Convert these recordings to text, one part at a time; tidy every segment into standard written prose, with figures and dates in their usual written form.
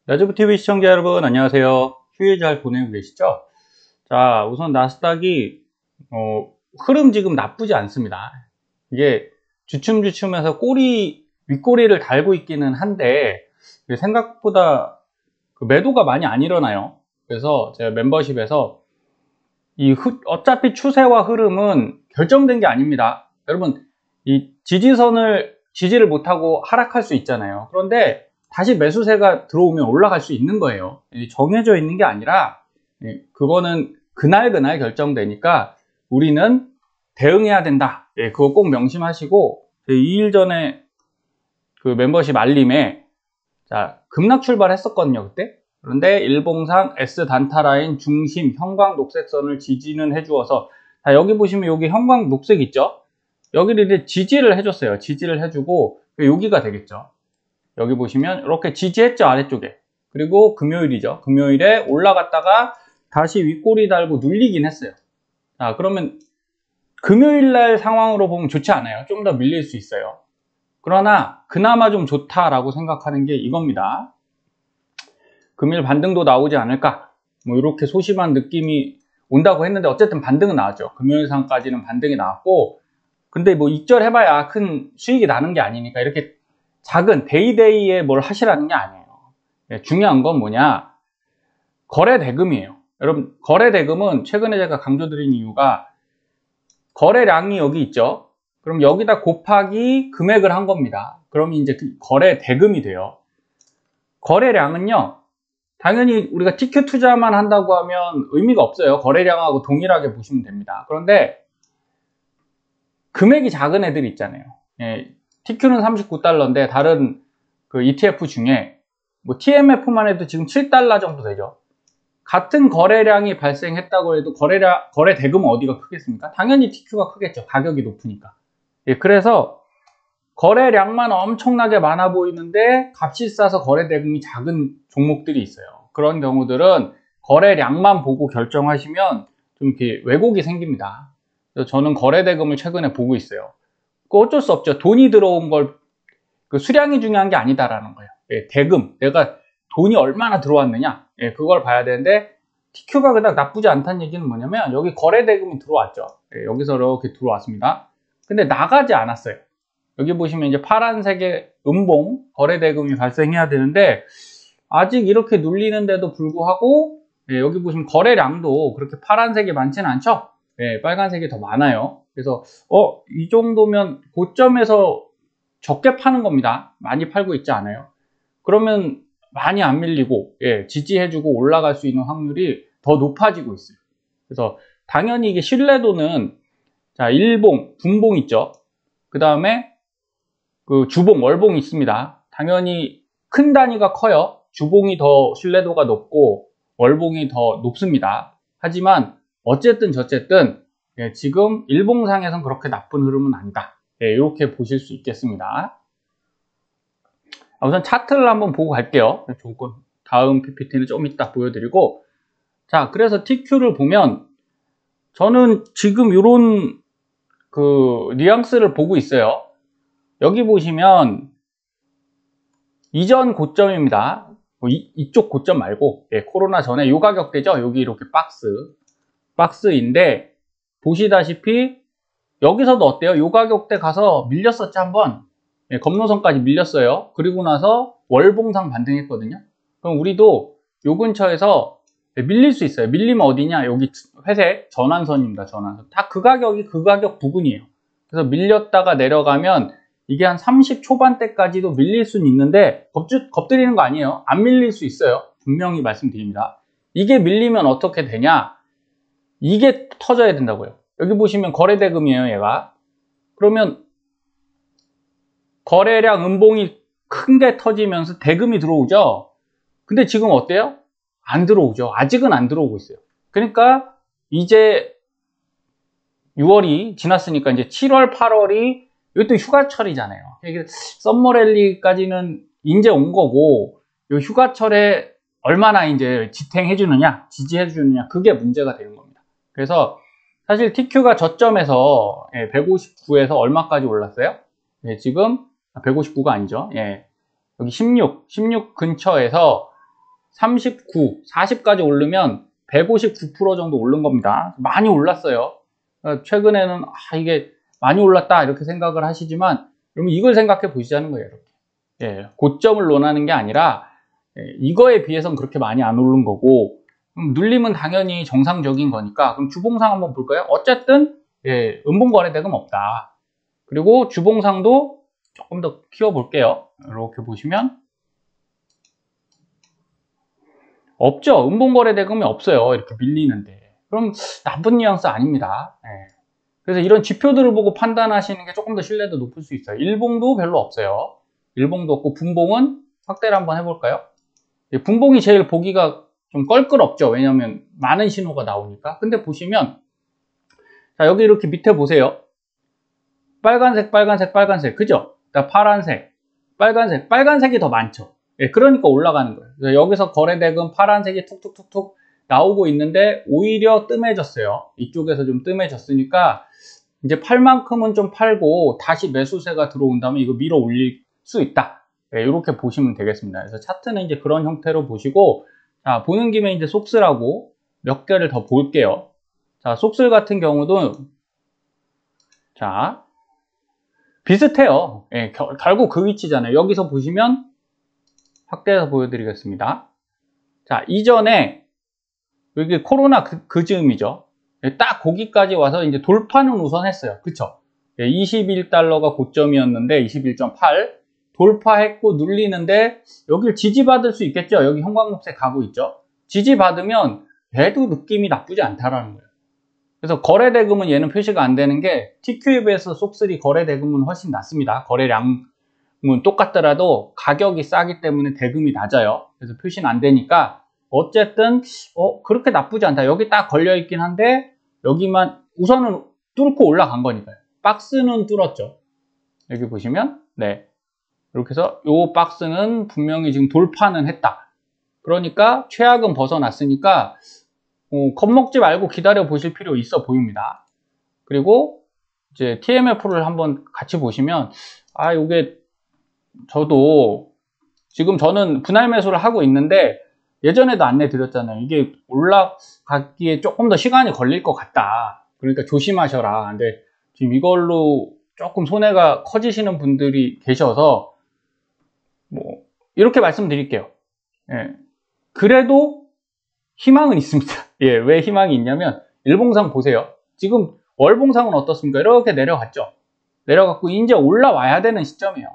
야주부TV 시청자 여러분 안녕하세요. 휴일 잘 보내고 계시죠? 자, 우선 나스닥이 흐름 지금 나쁘지 않습니다. 이게 주춤주춤해서 윗꼬리를 달고 있기는 한데 생각보다 매도가 많이 안 일어나요. 그래서 제가 멤버십에서 어차피 추세와 흐름은 결정된 게 아닙니다. 여러분, 이 지지를 못하고 하락할 수 있잖아요. 그런데 다시 매수세가 들어오면 올라갈 수 있는 거예요. 정해져 있는 게 아니라 그거는 그날 결정되니까 우리는 대응해야 된다. 그거 꼭 명심하시고 2일 전에 그 멤버십 알림에 급락 출발했었거든요, 그때. 그런데 일봉상 S단타 라인 중심 형광 녹색선을 지지는 해주어서, 여기 보시면 여기 형광 녹색 있죠? 여기를 이제 지지를 해줬어요. 지지를 해주고 여기가 되겠죠. 여기 보시면 이렇게 지지했죠, 아래쪽에. 그리고 금요일이죠. 금요일에 올라갔다가 다시 윗꼬리 달고 눌리긴 했어요. 그러면 금요일날 상황으로 보면 좋지 않아요. 좀 더 밀릴 수 있어요. 그러나 그나마 좀 좋다라고 생각하는 게 이겁니다. 금일 반등도 나오지 않을까, 이렇게 소심한 느낌이 온다고 했는데 어쨌든 반등은 나왔죠. 금요일상까지는 반등이 나왔고, 근데 익절 해봐야 큰 수익이 나는 게 아니니까 이렇게 작은 데이데이에 뭘 하시라는 게 아니에요. 중요한 건 뭐냐, 거래 대금이에요. 여러분, 거래 대금은 최근에 제가 강조드린 이유가 거래량이 여기 있죠. 그럼 여기다 곱하기 금액을 한 겁니다. 그럼 이제 거래 대금이 돼요. 거래량은요, 당연히 우리가 TQ 투자만 한다고 하면 의미가 없어요. 거래량하고 동일하게 보시면 됩니다. 그런데 금액이 작은 애들이 있잖아요. TQ는 39달러인데 다른 그 ETF 중에 TMF만 해도 지금 7달러 정도 되죠. 같은 거래량이 발생했다고 해도 거래 대금은 어디가 크겠습니까? 당연히 TQ가 크겠죠. 가격이 높으니까. 그래서 거래량만 엄청나게 많아 보이는데 값이 싸서 거래 대금이 작은 종목들이 있어요. 그런 경우들은 거래량만 보고 결정하시면 좀 이렇게 왜곡이 생깁니다. 그래서 저는 거래 대금을 최근에 보고 있어요. 어쩔 수 없죠. 돈이 들어온 수량이 중요한 게 아니다라는 거예요. 대금, 내가 돈이 얼마나 들어왔느냐, 그걸 봐야 되는데, TQ가 그닥 나쁘지 않다는 얘기는 뭐냐면 여기 거래 대금이 들어왔죠. 여기서 이렇게 들어왔습니다. 근데 나가지 않았어요. 여기 보시면 이제 파란색의 음봉 거래 대금이 발생해야 되는데 아직 이렇게 눌리는데도 불구하고 여기 보시면 거래량도 그렇게 파란색이 많지는 않죠. 빨간색이 더 많아요. 그래서 이 정도면 고점에서 적게 파는 겁니다. 많이 팔고 있지 않아요. 그러면 많이 안 밀리고 지지해주고 올라갈 수 있는 확률이 더 높아지고 있어요. 그래서 당연히 이게 신뢰도는 일봉, 분봉 있죠. 그 다음에 그 주봉, 월봉이 있습니다. 당연히 큰 단위가 커요. 주봉이 더 신뢰도가 높고 월봉이 더 높습니다. 하지만 어쨌든 저쨌든 지금 일봉상에선 그렇게 나쁜 흐름은 아니다. 이렇게 보실 수 있겠습니다. 우선 차트를 한번 보고 갈게요. 다음 PPT는 좀 이따 보여드리고, 그래서 TQ를 보면 저는 지금 이런 뉘앙스를 보고 있어요. 여기 보시면 이전 고점입니다. 이쪽 고점 말고 코로나 전에 요 가격대죠. 여기 이렇게 박스인데 보시다시피 여기서도 어때요? 요 가격대 가서 밀렸었죠, 한번. 검노선까지 밀렸어요. 그리고 나서 월봉상 반등했거든요. 그럼 우리도 요 근처에서 밀릴 수 있어요. 밀리면 어디냐? 여기 회색 전환선입니다. 전환선. 다 그 가격 부근이에요. 그래서 밀렸다가 내려가면 이게 한 30 초반대까지도 밀릴 수는 있는데 겁들이는 거 아니에요. 안 밀릴 수 있어요. 분명히 말씀드립니다. 이게 밀리면 어떻게 되냐? 이게 터져야 된다고요. 여기 보시면 거래대금이에요, 얘가. 그러면 거래량 음봉이 큰 게 터지면서 대금이 들어오죠. 근데 지금 어때요? 안 들어오죠. 아직은 안 들어오고 있어요. 그러니까 이제 6월이 지났으니까 이제 7월, 8월이 이것도 휴가철이잖아요. 이게 썸머랠리까지는 이제 온 거고, 이 휴가철에 얼마나 이제 지탱해주느냐, 지지해주느냐, 그게 문제가 되는 겁니다. 그래서 사실 TQ가 저점에서 159에서 얼마까지 올랐어요? 지금 159가 아니죠. 여기 16 근처에서 39, 40까지 오르면 159% 정도 오른 겁니다. 많이 올랐어요. 최근에는 이게 많이 올랐다 이렇게 생각을 하시지만 여러분 이걸 생각해 보시자는 거예요. 이렇게. 예, 고점을 논하는 게 아니라 이거에 비해서는 그렇게 많이 안 오른 거고 눌림은 당연히 정상적인 거니까 그럼 주봉상 한번 볼까요? 어쨌든 은봉거래대금 없다. 그리고 주봉상도 조금 더 키워볼게요. 이렇게 보시면 없죠. 은봉거래대금이 없어요. 이렇게 밀리는데. 그럼 나쁜 뉘앙스 아닙니다. 그래서 이런 지표들을 보고 판단하시는 게 조금 더 신뢰도 높을 수 있어요. 일봉도 별로 없어요. 일봉도 없고 분봉은 확대를 한번 해볼까요? 분봉이 제일 보기가 좀 껄끄럽죠. 왜냐하면 많은 신호가 나오니까. 근데 보시면 자 여기 이렇게 밑에 보세요. 빨간색, 빨간색, 빨간색, 그죠? 파란색, 빨간색, 빨간색이 더 많죠. 그러니까 올라가는 거예요. 그래서 여기서 거래대금 파란색이 툭툭툭툭 나오고 있는데 오히려 뜸해졌어요. 이쪽에서 좀 뜸해졌으니까 이제 팔 만큼은 좀 팔고 다시 매수세가 들어온다면 이거 밀어 올릴 수 있다. 이렇게 보시면 되겠습니다. 그래서 차트는 이제 그런 형태로 보시고, 자, 보는 김에 이제 속슬하고 몇 개를 더 볼게요. 자, 속슬 같은 경우도, 자, 비슷해요. 결국 그 위치잖아요. 여기서 보시면 확대해서 보여드리겠습니다. 자, 이전에 여기 코로나 그 즈음이죠. 딱 거기까지 와서 이제 돌파는 우선 했어요. 그쵸? 21달러가 고점이었는데 21.8 돌파했고 눌리는데 여기를 지지받을 수 있겠죠. 여기 형광록색 가고 있죠. 지지받으면 얘도 느낌이 나쁘지 않다라는 거예요. 그래서 거래대금은 얘는 표시가 안 되는 게 TQ에 비해서 속슬이 거래대금은 훨씬 낮습니다. 거래량은 똑같더라도 가격이 싸기 때문에 대금이 낮아요. 그래서 표시는 안 되니까 어쨌든 그렇게 나쁘지 않다. 여기 딱 걸려 있긴 한데 여기만 우선은 뚫고 올라간 거니까요. 박스는 뚫었죠. 여기 보시면 이렇게 해서 이 박스는 분명히 지금 돌파는 했다. 그러니까 최악은 벗어났으니까 겁먹지 말고 기다려 보실 필요 있어 보입니다. 그리고 이제 TMF를 한번 같이 보시면 이게 저도 지금 저는 분할 매수를 하고 있는데 예전에도 안내 드렸잖아요. 이게 올라가기에 조금 더 시간이 걸릴 것 같다. 그러니까 조심하셔라. 근데 지금 이걸로 조금 손해가 커지시는 분들이 계셔서 이렇게 말씀드릴게요. 그래도 희망은 있습니다. 왜 희망이 있냐면 일봉상 보세요. 지금 월봉상은 어떻습니까? 이렇게 내려갔죠. 내려갔고 이제 올라와야 되는 시점이에요.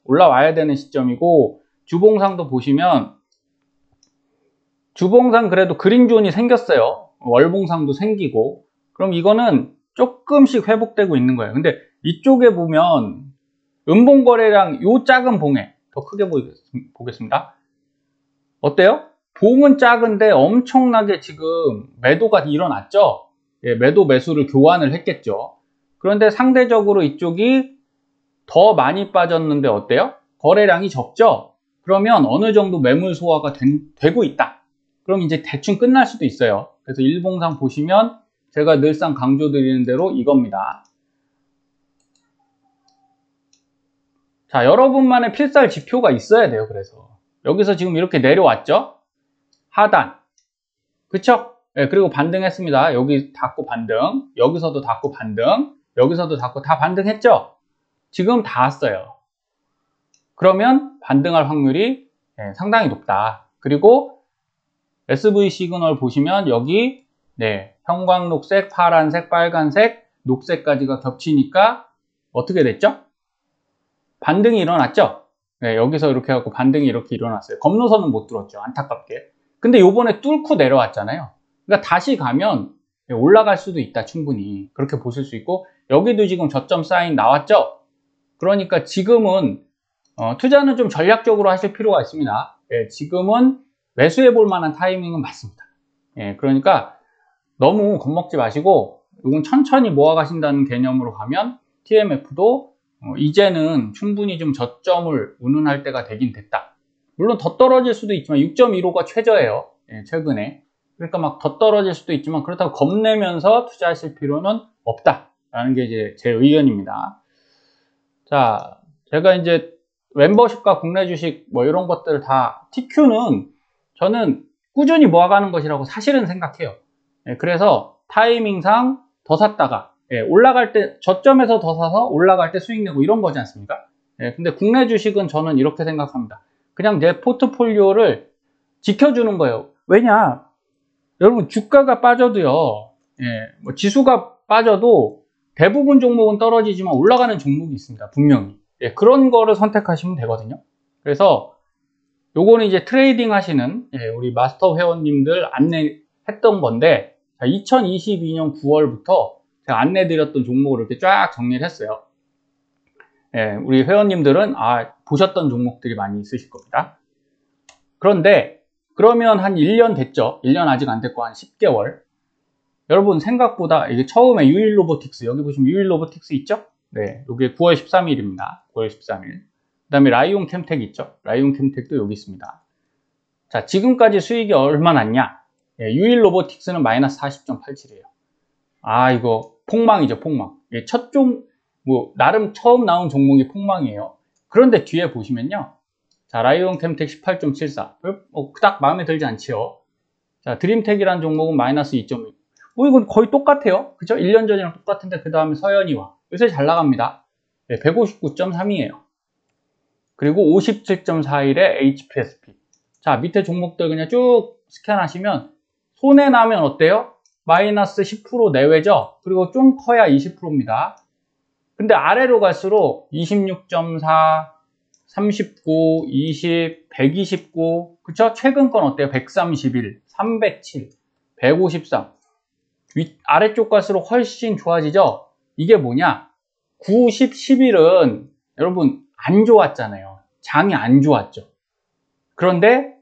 올라와야 되는 시점이고 주봉상도 보시면 주봉상 그래도 그린존이 생겼어요. 월봉상도 생기고 그럼 이거는 조금씩 회복되고 있는 거예요. 근데 이쪽에 보면 은봉거래량 요 작은 봉에 더 크게 보겠습니다. 어때요? 봉은 작은데 엄청나게 지금 매도가 일어났죠. 매도 매수를 교환을 했겠죠. 그런데 상대적으로 이쪽이 더 많이 빠졌는데 어때요? 거래량이 적죠. 그러면 어느 정도 매물 소화가 되고 있다. 그럼 이제 대충 끝날 수도 있어요. 그래서 일봉상 보시면 제가 늘상 강조드리는 대로 이겁니다. 자, 여러분만의 필살 지표가 있어야 돼요. 그래서 여기서 지금 이렇게 내려왔죠. 하단, 그쵸? 그리고 반등했습니다. 여기 닫고 반등, 여기서도 닫고 반등, 여기서도 닫고 다 반등했죠? 지금 닿았어요. 그러면 반등할 확률이 상당히 높다. 그리고 SV 시그널 보시면 여기 형광녹색, 파란색, 빨간색, 녹색까지가 겹치니까 어떻게 됐죠? 반등이 일어났죠? 여기서 이렇게 해갖고 반등이 이렇게 일어났어요. 검노선은 못 뚫었죠. 안타깝게. 근데 요번에 뚫고 내려왔잖아요. 그러니까 다시 가면 올라갈 수도 있다. 충분히. 그렇게 보실 수 있고 여기도 지금 저점 사인 나왔죠? 그러니까 지금은 투자는 좀 전략적으로 하실 필요가 있습니다. 지금은 매수해 볼 만한 타이밍은 맞습니다. 그러니까 너무 겁먹지 마시고 이건 천천히 모아 가신다는 개념으로 가면 TMF도 이제는 충분히 좀 저점을 운운할 때가 되긴 됐다. 물론 더 떨어질 수도 있지만 6.15가 최저예요. 최근에. 그러니까 막 더 떨어질 수도 있지만 그렇다고 겁내면서 투자하실 필요는 없다라는 게 이제 제 의견입니다. 자, 제가 이제 멤버십과 국내 주식 이런 것들 다 TQ는 저는 꾸준히 모아가는 것이라고 사실은 생각해요. 그래서 타이밍상 더 샀다가 올라갈 때 저점에서 더 사서 올라갈 때 수익 내고 이런 거지 않습니까? 근데 국내 주식은 저는 이렇게 생각합니다. 그냥 내 포트폴리오를 지켜주는 거예요. 왜냐? 여러분 주가가 빠져도요. 뭐 지수가 빠져도 대부분 종목은 떨어지지만 올라가는 종목이 있습니다. 분명히. 그런 거를 선택하시면 되거든요. 그래서 요거는 이제 트레이딩 하시는 우리 마스터 회원님들 안내했던 건데 2022년 9월부터 제가 안내드렸던 종목을 이렇게 쫙 정리를 했어요. 우리 회원님들은 보셨던 종목들이 많이 있으실 겁니다. 그런데 그러면 한 1년 됐죠. 1년 아직 안 됐고 한 10개월. 여러분 생각보다 이게 처음에 유일로보틱스, 여기 보시면 유일로보틱스 있죠? 네, 이게 9월 13일입니다. 9월 13일. 그 다음에 라이온 캠텍 있죠? 라이온 캠텍도 여기 있습니다. 자, 지금까지 수익이 얼마 났냐? 유일로보틱스는 마이너스 40.87이에요. 이거 폭망이죠, 폭망. 나름 처음 나온 종목이 폭망이에요. 그런데 뒤에 보시면요. 자, 라이온 캠텍 18.74. 그닥 마음에 들지 않지요? 자, 드림텍이라는 종목은 마이너스 2.6. 이건 거의 똑같아요. 그죠? 1년 전이랑 똑같은데, 그 다음에 서현이와. 요새 잘 나갑니다. 159.3이에요. 그리고 57.41의 HPSP. 자, 밑에 종목들 그냥 쭉 스캔하시면, 손해 나면 어때요? 마이너스 10% 내외죠? 그리고 좀 커야 20%입니다. 근데 아래로 갈수록 26.4, 39, 20, 129, 그쵸? 최근 건 어때요? 131, 307, 153. 아래쪽 갈수록 훨씬 좋아지죠? 이게 뭐냐? 9, 10, 11은 여러분 안 좋았잖아요. 장이 안 좋았죠. 그런데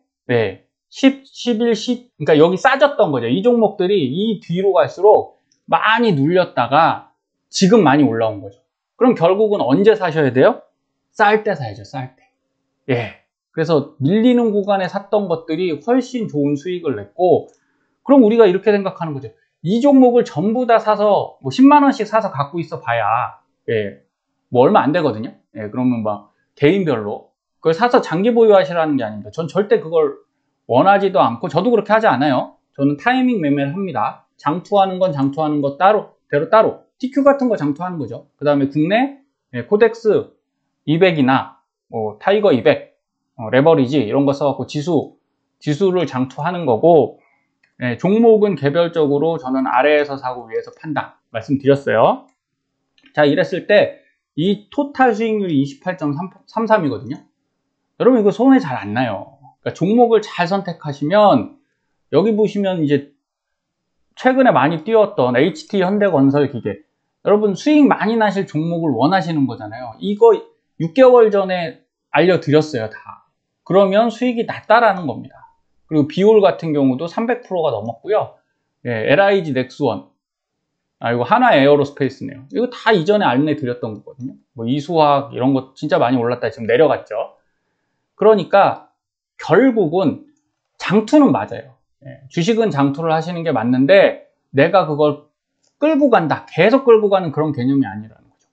10, 11, 10, 그러니까 여기 싸졌던 거죠. 이 종목들이 이 뒤로 갈수록 많이 눌렸다가 지금 많이 올라온 거죠. 그럼 결국은 언제 사셔야 돼요? 쌀 때 사야죠, 쌀 때. 그래서 밀리는 구간에 샀던 것들이 훨씬 좋은 수익을 냈고, 그럼 우리가 이렇게 생각하는 거죠. 이 종목을 전부 다 사서, 10만원씩 사서 갖고 있어 봐야, 뭐 얼마 안 되거든요. 그러면 막 개인별로. 그걸 사서 장기 보유하시라는 게 아닙니다. 전 절대 그걸 원하지도 않고, 저도 그렇게 하지 않아요. 저는 타이밍 매매를 합니다. 장투하는 건 장투하는 거 따로. TQ 같은 거 장투하는 거죠. 그 다음에 국내 코덱스 200이나 타이거 200, 레버리지 이런 거 써갖고 지수를 장투하는 거고, 종목은 개별적으로 저는 아래에서 사고 위에서 판다 말씀드렸어요. 자, 이랬을 때 이 토탈 수익률이 28.33이거든요. 여러분 이거 손해 잘 안 나요. 그러니까 종목을 잘 선택하시면, 여기 보시면 이제 최근에 많이 뛰었던 HT 현대건설 기계, 여러분 수익 많이 나실 종목을 원하시는 거잖아요. 이거 6개월 전에 알려드렸어요, 다. 그러면 수익이 낮다라는 겁니다. 그리고 비올 같은 경우도 300%가 넘었고요. LIG 넥스원, 이거 하나 에어로스페이스네요. 이거 다 이전에 알려드렸던 거거든요. 이수화학 이런 거 진짜 많이 올랐다 지금 내려갔죠. 그러니까 결국은 장투는 맞아요. 주식은 장투를 하시는 게 맞는데, 내가 그걸 끌고 간다, 계속 끌고 가는 그런 개념이 아니라는 거죠.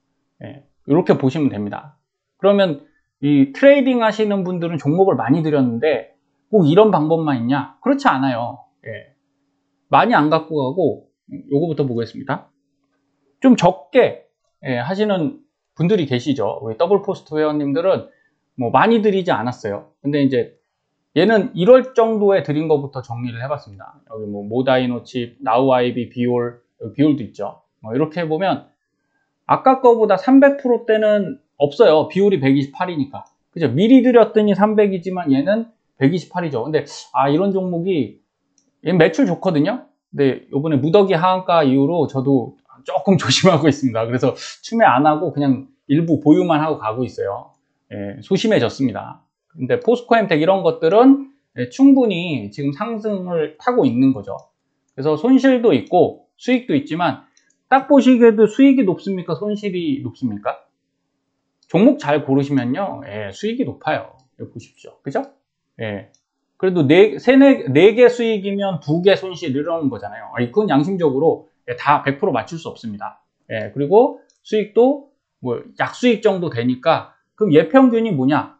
이렇게 보시면 됩니다. 그러면 이 트레이딩 하시는 분들은 종목을 많이 드렸는데 꼭 이런 방법만 있냐? 그렇지 않아요. 많이 안 갖고 가고, 요거부터 보겠습니다. 좀 적게 하시는 분들이 계시죠. 우리 더블포스트 회원님들은 많이 드리지 않았어요. 근데 이제 얘는 1월 정도에 드린 것부터 정리를 해봤습니다. 여기 모다이노칩, 나우아이비, 비올도 있죠. 이렇게 보면 아까 거보다 300%대는 없어요. 비올이 128이니까. 그죠? 미리 드렸더니 300이지만 얘는 128이죠. 근데 이런 종목이 얘는 매출 좋거든요. 근데 요번에 무더기 하한가 이후로 저도 조금 조심하고 있습니다. 그래서 추매 안 하고 그냥 일부 보유만 하고 가고 있어요. 소심해졌습니다. 근데 포스코엠텍 이런 것들은 충분히 지금 상승을 타고 있는 거죠. 그래서 손실도 있고 수익도 있지만, 딱 보시기에도 수익이 높습니까? 손실이 높습니까? 종목 잘 고르시면요, 수익이 높아요. 여기 보십시오. 그죠? 그래도 4개 수익이면 2개 손실 이러는 거잖아요. 그건 양심적으로 다 100% 맞출 수 없습니다. 그리고 수익도 약수익 정도 되니까, 그럼 예평균이 뭐냐?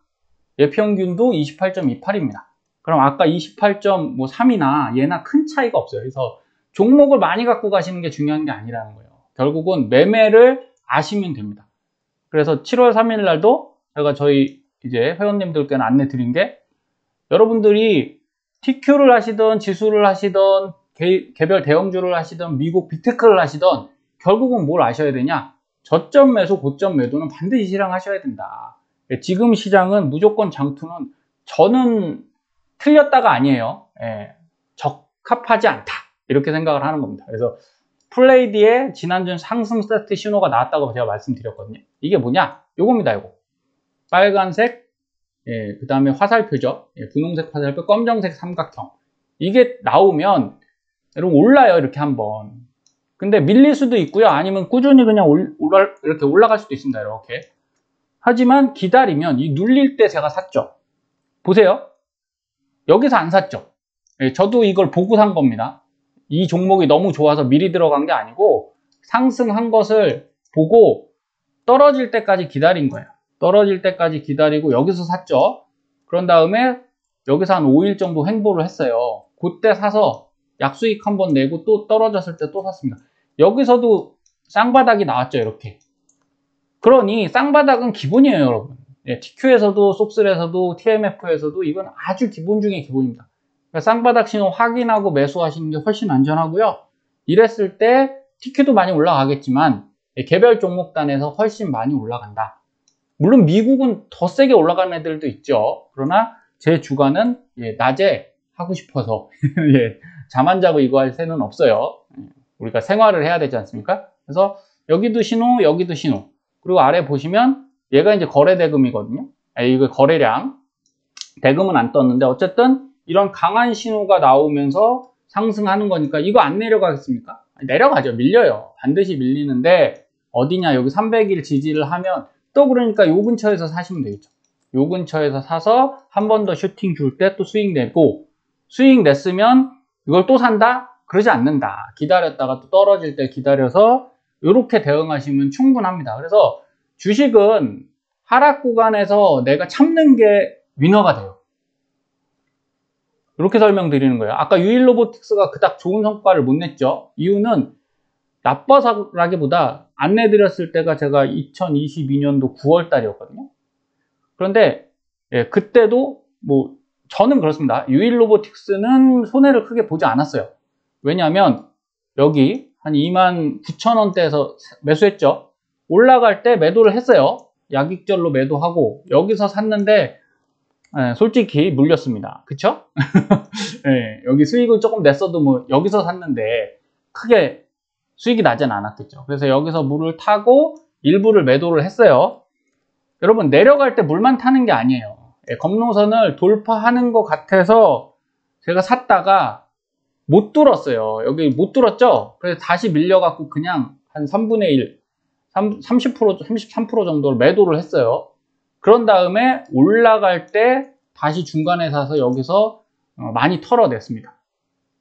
예평균도 28.28입니다. 그럼 아까 28.3이나 얘나 큰 차이가 없어요. 그래서 종목을 많이 갖고 가시는 게 중요한 게 아니라는 거예요. 결국은 매매를 아시면 됩니다. 그래서 7월 3일 날도 제가 저희 이제 회원님들께는 안내 드린 게, 여러분들이 TQ를 하시던 지수를 하시던 개별 대형주를 하시던 미국 빅테크를 하시던 결국은 뭘 아셔야 되냐? 저점 매수, 고점 매도는 반드시 실행하셔야 된다. 지금 시장은 무조건 장투는 저는 틀렸다가 아니에요. 적합하지 않다. 이렇게 생각을 하는 겁니다. 그래서 플레이디에 지난주 상승 세트 신호가 나왔다고 제가 말씀드렸거든요. 이게 뭐냐? 요겁니다, 요거. 빨간색, 그 다음에 화살표죠. 분홍색 화살표, 검정색 삼각형. 이게 나오면 여러분 올라요, 이렇게 한번. 근데 밀릴 수도 있고요. 아니면 꾸준히 그냥 이렇게 올라갈 수도 있습니다, 이렇게. 하지만 기다리면 이 눌릴 때 제가 샀죠. 보세요. 여기서 안 샀죠. 저도 이걸 보고 산 겁니다. 이 종목이 너무 좋아서 미리 들어간 게 아니고 상승한 것을 보고 떨어질 때까지 기다린 거예요. 떨어질 때까지 기다리고 여기서 샀죠. 그런 다음에 여기서 한 5일 정도 횡보를 했어요. 그때 사서 약수익 한번 내고 또 떨어졌을 때 또 샀습니다. 여기서도 쌍바닥이 나왔죠, 이렇게. 그러니 쌍바닥은 기본이에요, 여러분. TQ에서도 속슬에서도 TMF에서도 이건 아주 기본 중에 기본입니다. 그러니까 쌍바닥 신호 확인하고 매수하시는 게 훨씬 안전하고요. 이랬을 때 TQ도 많이 올라가겠지만 개별 종목단에서 훨씬 많이 올라간다. 물론 미국은 더 세게 올라가는 애들도 있죠. 그러나 제 주관은 낮에 하고 싶어서 잠 안 자고 이거 할 새는 없어요. 우리가 생활을 해야 되지 않습니까? 그래서 여기도 신호, 여기도 신호. 그리고 아래 보시면 얘가 이제 거래 대금이거든요. 이거 거래량. 대금은 안 떴는데 어쨌든 이런 강한 신호가 나오면서 상승하는 거니까 이거 안 내려가겠습니까? 내려가죠. 밀려요. 반드시 밀리는데 어디냐? 여기 300일 지지를 하면 또 그러니까 요 근처에서 사시면 되겠죠. 요 근처에서 사서 한 번 더 슈팅 줄 때 또 수익 내고, 수익 냈으면 이걸 또 산다? 그러지 않는다. 기다렸다가 또 떨어질 때 기다려서 이렇게 대응하시면 충분합니다. 그래서 주식은 하락 구간에서 내가 참는 게 위너가 돼요. 이렇게 설명드리는 거예요. 아까 유일로보틱스가 그닥 좋은 성과를 못 냈죠. 이유는 나빠서라기보다 안내드렸을 때가 제가 2022년도 9월 달이었거든요. 그런데 그때도 뭐 저는 그렇습니다. 유일로보틱스는 손해를 크게 보지 않았어요. 왜냐하면 여기 한 29,000원대에서 매수했죠. 올라갈 때 매도를 했어요. 약익절로 매도하고 여기서 샀는데 솔직히 물렸습니다. 그쵸? 여기 수익을 조금 냈어도 뭐 여기서 샀는데 크게 수익이 나진 않았겠죠. 그래서 여기서 물을 타고 일부를 매도를 했어요. 여러분 내려갈 때 물만 타는 게 아니에요. 검노선을 돌파하는 것 같아서 제가 샀다가 못 뚫었어요. 여기 못 뚫었죠? 그래서 다시 밀려갖고 그냥 한 3분의 1, 30%, 33% 정도를 매도를 했어요. 그런 다음에 올라갈 때 다시 중간에 사서 여기서 많이 털어냈습니다.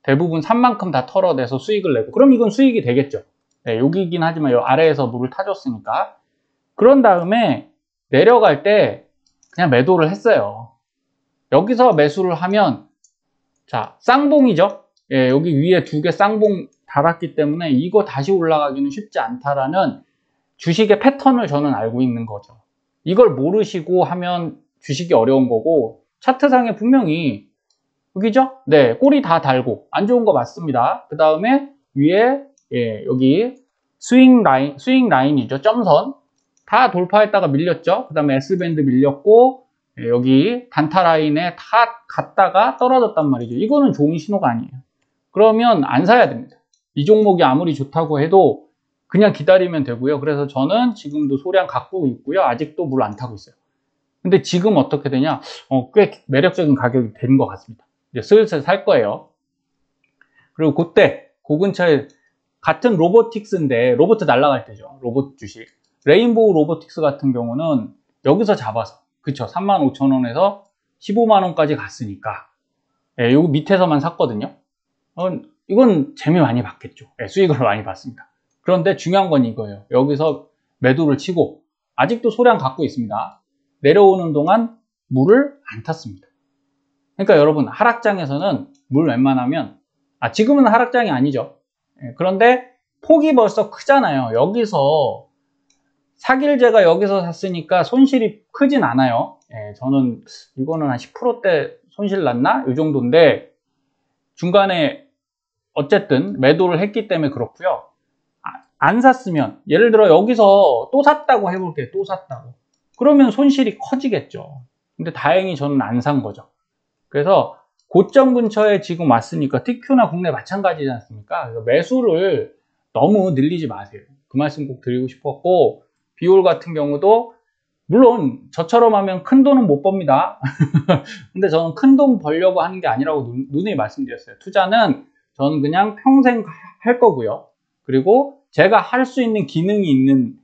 대부분 산 만큼 다 털어내서 수익을 내고, 그럼 이건 수익이 되겠죠. 여기긴 하지만 요 아래에서 물을 타줬으니까. 그런 다음에 내려갈 때 그냥 매도를 했어요. 여기서 매수를 하면 자 쌍봉이죠. 여기 위에 두 개 쌍봉 달았기 때문에 이거 다시 올라가기는 쉽지 않다라는 주식의 패턴을 저는 알고 있는 거죠. 이걸 모르시고 하면 주식이 어려운 거고, 차트상에 분명히 여기죠? 네, 꼬리 다 달고 안 좋은 거 맞습니다. 그 다음에 위에 여기 스윙 라인이죠. 점선 다 돌파했다가 밀렸죠. 그 다음에 S밴드 밀렸고 여기 단타 라인에 다 갔다가 떨어졌단 말이죠. 이거는 좋은 신호가 아니에요. 그러면 안 사야 됩니다. 이 종목이 아무리 좋다고 해도 그냥 기다리면 되고요. 그래서 저는 지금도 소량 갖고 있고요. 아직도 물 안 타고 있어요. 근데 지금 어떻게 되냐? 꽤 매력적인 가격이 된 것 같습니다. 이제 슬슬 살 거예요. 그리고 그때 그 근처에 같은 로보틱스인데, 로봇 날아갈 때죠. 로봇 주식. 레인보우 로보틱스 같은 경우는 여기서 잡아서, 그쵸? 35,000원에서 15만원까지 갔으니까 여기 밑에서만 샀거든요. 이건 재미 많이 봤겠죠. 수익을 많이 봤습니다. 그런데 중요한 건 이거예요. 여기서 매도를 치고 아직도 소량 갖고 있습니다. 내려오는 동안 물을 안 탔습니다. 그러니까 여러분, 하락장에서는 물 웬만하면, 지금은 하락장이 아니죠. 그런데 폭이 벌써 크잖아요. 여기서 사길제가 여기서 샀으니까 손실이 크진 않아요. 저는 이거는 한 10%대 손실 났나? 이 정도인데 중간에 어쨌든 매도를 했기 때문에 그렇고요. 안 샀으면, 예를 들어 여기서 또 샀다고 해볼게요. 또 샀다고. 그러면 손실이 커지겠죠. 근데 다행히 저는 안 산 거죠. 그래서 고점 근처에 지금 왔으니까 TQ나 국내 마찬가지지 않습니까? 그래서 매수를 너무 늘리지 마세요. 그 말씀 꼭 드리고 싶었고, 비올 같은 경우도 물론 저처럼 하면 큰 돈은 못 법니다. 근데 저는 큰 돈 벌려고 하는 게 아니라고 누누이 말씀드렸어요. 투자는 저는 그냥 평생 할 거고요. 그리고 제가 할 수 있는 기능이 있는,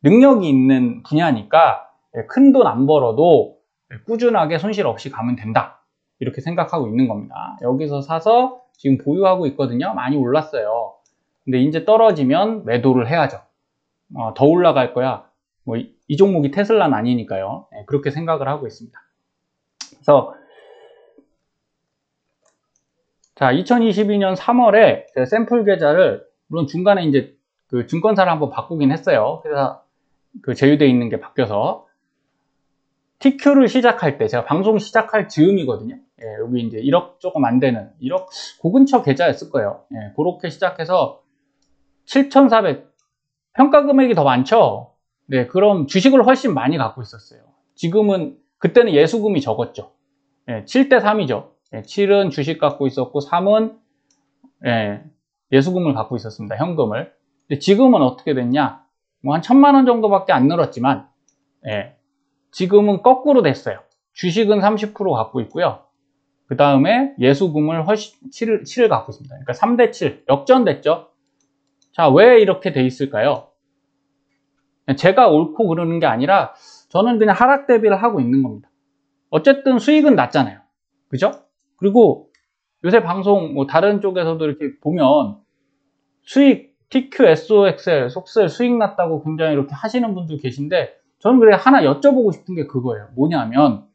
능력이 있는 분야니까 큰 돈 안 벌어도 꾸준하게 손실 없이 가면 된다. 이렇게 생각하고 있는 겁니다. 여기서 사서 지금 보유하고 있거든요. 많이 올랐어요. 근데 이제 떨어지면 매도를 해야죠. 더 올라갈 거야. 뭐 이 종목이 테슬라는 아니니까요. 그렇게 생각을 하고 있습니다. 그래서 자, 2022년 3월에 샘플 계좌를, 물론 중간에 이제 그 증권사를 한번 바꾸긴 했어요. 그래서 그 제휴되어 있는 게 바뀌어서 TQ를 시작할 때, 제가 방송 시작할 즈음이거든요. 여기 이제 1억 조금 안 되는, 1억 그 근처 계좌였을 거예요. 그렇게 시작해서 7,400, 평가 금액이 더 많죠? 네, 그럼 주식을 훨씬 많이 갖고 있었어요. 지금은, 그때는 예수금이 적었죠. 7대 3이죠. 7은 주식 갖고 있었고, 3은 예수금을 갖고 있었습니다. 현금을. 근데 지금은 어떻게 됐냐? 뭐 한 1,000만 원 정도밖에 안 늘었지만, 지금은 거꾸로 됐어요. 주식은 30% 갖고 있고요. 그 다음에 예수금을 훨씬 7을 갖고 있습니다. 그러니까 3대 7, 역전됐죠. 자, 왜 이렇게 돼 있을까요? 제가 옳고 그러는 게 아니라 저는 그냥 하락 대비를 하고 있는 겁니다. 어쨌든 수익은 낮잖아요. 그죠? 그리고 요새 방송 뭐 다른 쪽에서도 이렇게 보면 수익, TQ, SOXL, 속셀 수익 났다고 굉장히 이렇게 하시는 분들 계신데, 저는 그래 하나 여쭤보고 싶은 게 그거예요. 뭐냐면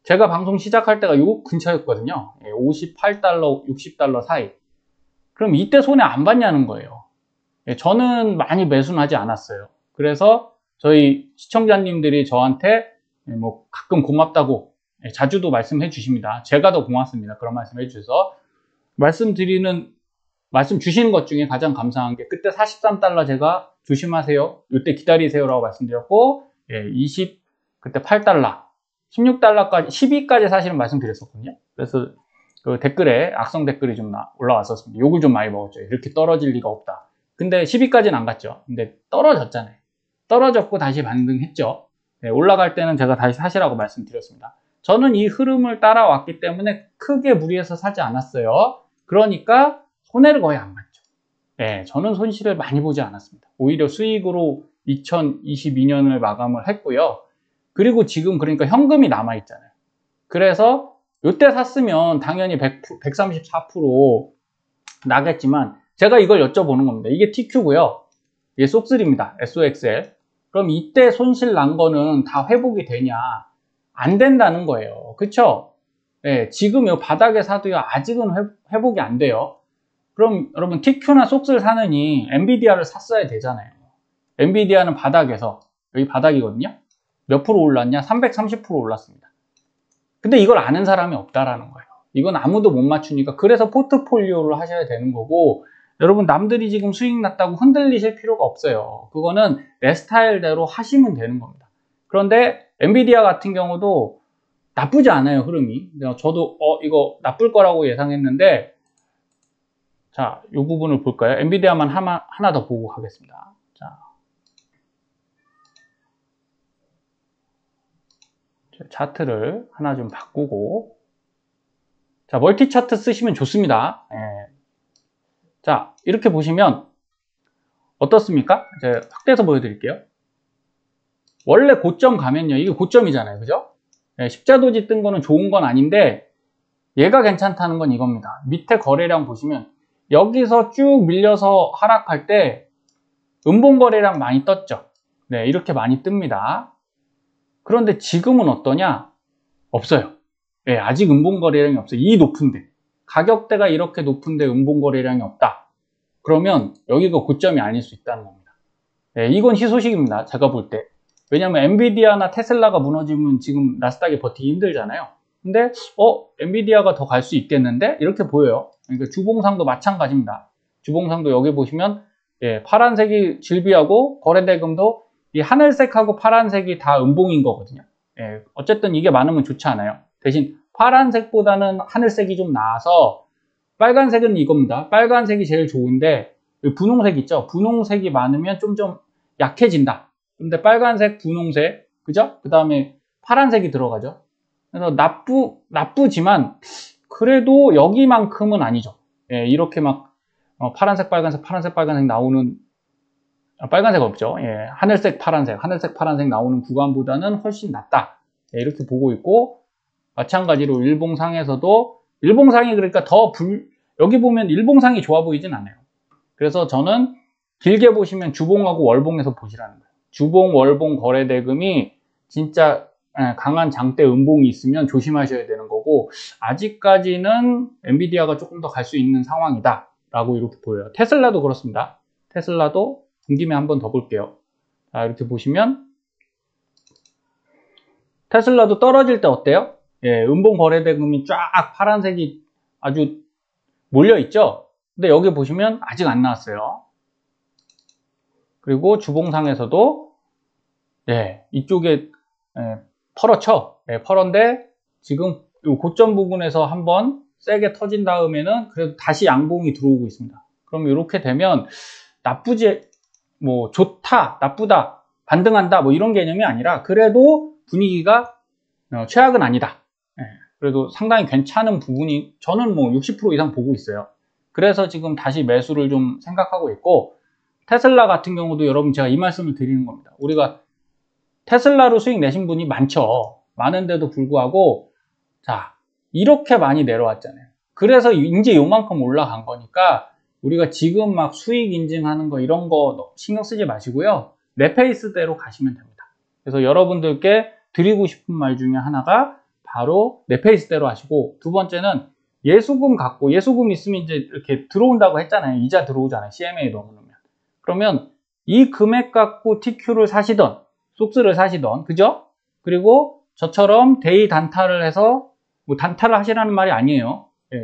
제가 방송 시작할 때가 요 근처였거든요. 58달러, 60달러 사이. 그럼 이때 손해 안 봤냐는 거예요. 저는 많이 매수는 하지 않았어요. 그래서 저희 시청자님들이 저한테 뭐 가끔 고맙다고 자주도 말씀해 주십니다. 제가 더 고맙습니다. 그런 말씀 해 주셔서 말씀 주시는 것 중에 가장 감사한 게, 그때 43달러 제가 조심하세요, 이때 기다리세요라고 말씀드렸고, 그때 8달러, 16달러까지, 12까지 사실은 말씀드렸었거든요. 그래서 그 댓글에 악성 댓글이 좀 올라왔었습니다. 욕을 좀 많이 먹었죠. 이렇게 떨어질 리가 없다. 근데 10위까지는 안 갔죠. 근데 떨어졌잖아요. 떨어졌고 다시 반등했죠. 올라갈 때는 제가 다시 사시라고 말씀드렸습니다. 저는 이 흐름을 따라왔기 때문에 크게 무리해서 사지 않았어요. 그러니까 손해를 거의 안 봤죠. 저는 손실을 많이 보지 않았습니다. 오히려 수익으로 2022년을 마감을 했고요. 그리고 지금 그러니까 현금이 남아있잖아요. 그래서 이때 샀으면 당연히 134% 나겠지만, 제가 이걸 여쭤보는 겁니다. 이게 TQ고요. 이게 속슬입니다. SOXL. 그럼 이때 손실 난 거는 다 회복이 되냐? 안 된다는 거예요. 그쵸? 지금 이 바닥에 사도요, 아직은 회복이 안 돼요. 그럼 여러분, TQ나 속슬 사느니 엔비디아를 샀어야 되잖아요. 엔비디아는 바닥에서, 여기 바닥이거든요. 몇 프로 올랐냐? 330% 올랐습니다. 근데 이걸 아는 사람이 없다라는 거예요. 이건 아무도 못 맞추니까, 그래서 포트폴리오를 하셔야 되는 거고, 여러분 남들이 지금 수익 났다고 흔들리실 필요가 없어요. 그거는 내 스타일대로 하시면 되는 겁니다. 그런데 엔비디아 같은 경우도 나쁘지 않아요, 흐름이. 저도 이거 나쁠 거라고 예상했는데, 자, 이 부분을 볼까요? 엔비디아만 하나 더 보고 가겠습니다. 자, 차트를 하나 좀 바꾸고, 자, 멀티 차트 쓰시면 좋습니다. 자, 이렇게 보시면 어떻습니까? 제가 확대해서 보여드릴게요. 원래 고점 가면요, 이게 고점이잖아요, 그죠? 십자도지 뜬 거는 좋은 건 아닌데, 얘가 괜찮다는 건 이겁니다. 밑에 거래량 보시면 여기서 쭉 밀려서 하락할 때 음봉 거래량 많이 떴죠. 이렇게 많이 뜹니다. 그런데 지금은 어떠냐? 없어요. 예, 아직 음봉거래량이 없어요. 이 높은데. 가격대가 이렇게 높은데 음봉거래량이 없다. 그러면 여기가 고점이 아닐 수 있다는 겁니다. 예, 이건 희소식입니다. 제가 볼 때. 왜냐면 엔비디아나 테슬라가 무너지면 지금 나스닥이 버티기 힘들잖아요. 근데 엔비디아가 더 갈 수 있겠는데? 이렇게 보여요. 그러니까 주봉상도 마찬가지입니다. 주봉상도 여기 보시면 예, 파란색이 질비하고 거래대금도 이 하늘색하고 파란색이 다 음봉인 거거든요. 예, 어쨌든 이게 많으면 좋지 않아요. 대신 파란색보다는 하늘색이 좀 나아서 빨간색은 이겁니다. 빨간색이 제일 좋은데 분홍색 있죠? 분홍색이 많으면 좀 약해진다. 근데 빨간색, 분홍색, 그죠? 그 다음에 파란색이 들어가죠. 그래서 나쁘지만 그래도 여기만큼은 아니죠. 예, 이렇게 막 파란색, 빨간색, 파란색, 빨간색 나오는 빨간색 없죠. 예, 하늘색, 파란색 나오는 구간보다는 훨씬 낫다. 예, 이렇게 보고 있고 마찬가지로 일봉상에서도 일봉상이 그러니까 여기 보면 일봉상이 좋아 보이진 않아요. 그래서 저는 길게 보시면 주봉하고 월봉에서 보시라는 거예요. 주봉, 월봉 거래대금이 진짜 강한 장대 음봉이 있으면 조심하셔야 되는 거고 아직까지는 엔비디아가 조금 더 갈 수 있는 상황이다 라고 이렇게 보여요. 테슬라도 그렇습니다. 테슬라도 분김에 한번 더 볼게요. 자, 이렇게 보시면 테슬라도 떨어질 때 어때요? 예, 음봉 거래대금이 쫙 파란색이 아주 몰려있죠? 근데 여기 보시면 아직 안 나왔어요. 그리고 주봉상에서도 예, 이쪽에 펄었죠? 예, 펄었는데 지금 이 고점 부분에서 한번 세게 터진 다음에는 그래도 다시 양봉이 들어오고 있습니다. 그럼 이렇게 되면 나쁘지 뭐 좋다, 나쁘다, 반등한다 뭐 이런 개념이 아니라 그래도 분위기가 최악은 아니다. 예, 그래도 상당히 괜찮은 부분이 저는 뭐 60% 이상 보고 있어요. 그래서 지금 다시 매수를 좀 생각하고 있고 테슬라 같은 경우도 여러분 제가 이 말씀을 드리는 겁니다. 우리가 테슬라로 수익 내신 분이 많죠. 많은데도 불구하고 자 이렇게 많이 내려왔잖아요. 그래서 이제 요만큼 올라간 거니까 우리가 지금 막 수익 인증하는 거 이런 거 신경 쓰지 마시고요. 내 페이스대로 가시면 됩니다. 그래서 여러분들께 드리고 싶은 말 중에 하나가 바로 내 페이스대로 하시고 두 번째는 예수금 갖고 예수금 있으면 이제 이렇게 들어온다고 했잖아요. 이자 들어오잖아요. CMA 넣어놓으면. 그러면 이 금액 갖고 TQ를 사시던 속스를 사시던 그죠? 그리고 저처럼 데이 단타를 해서 뭐 단타를 하시라는 말이 아니에요. 예.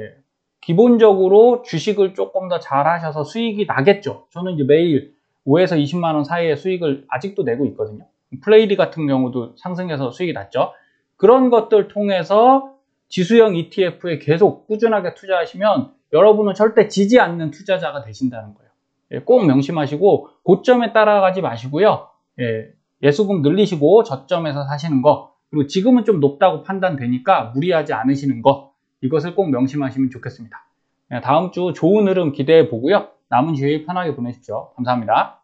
기본적으로 주식을 조금 더 잘 하셔서 수익이 나겠죠. 저는 이제 매일 5에서 20만 원 사이의 수익을 아직도 내고 있거든요. 플레이리 같은 경우도 상승해서 수익이 났죠. 그런 것들 통해서 지수형 ETF에 계속 꾸준하게 투자하시면 여러분은 절대 지지 않는 투자자가 되신다는 거예요. 예, 꼭 명심하시고 고점에 따라가지 마시고요. 예, 예수금 늘리시고 저점에서 사시는 거 그리고 지금은 좀 높다고 판단되니까 무리하지 않으시는 거 이것을 꼭 명심하시면 좋겠습니다. 예, 다음 주 좋은 흐름 기대해 보고요. 남은 주일 편하게 보내십시오. 감사합니다.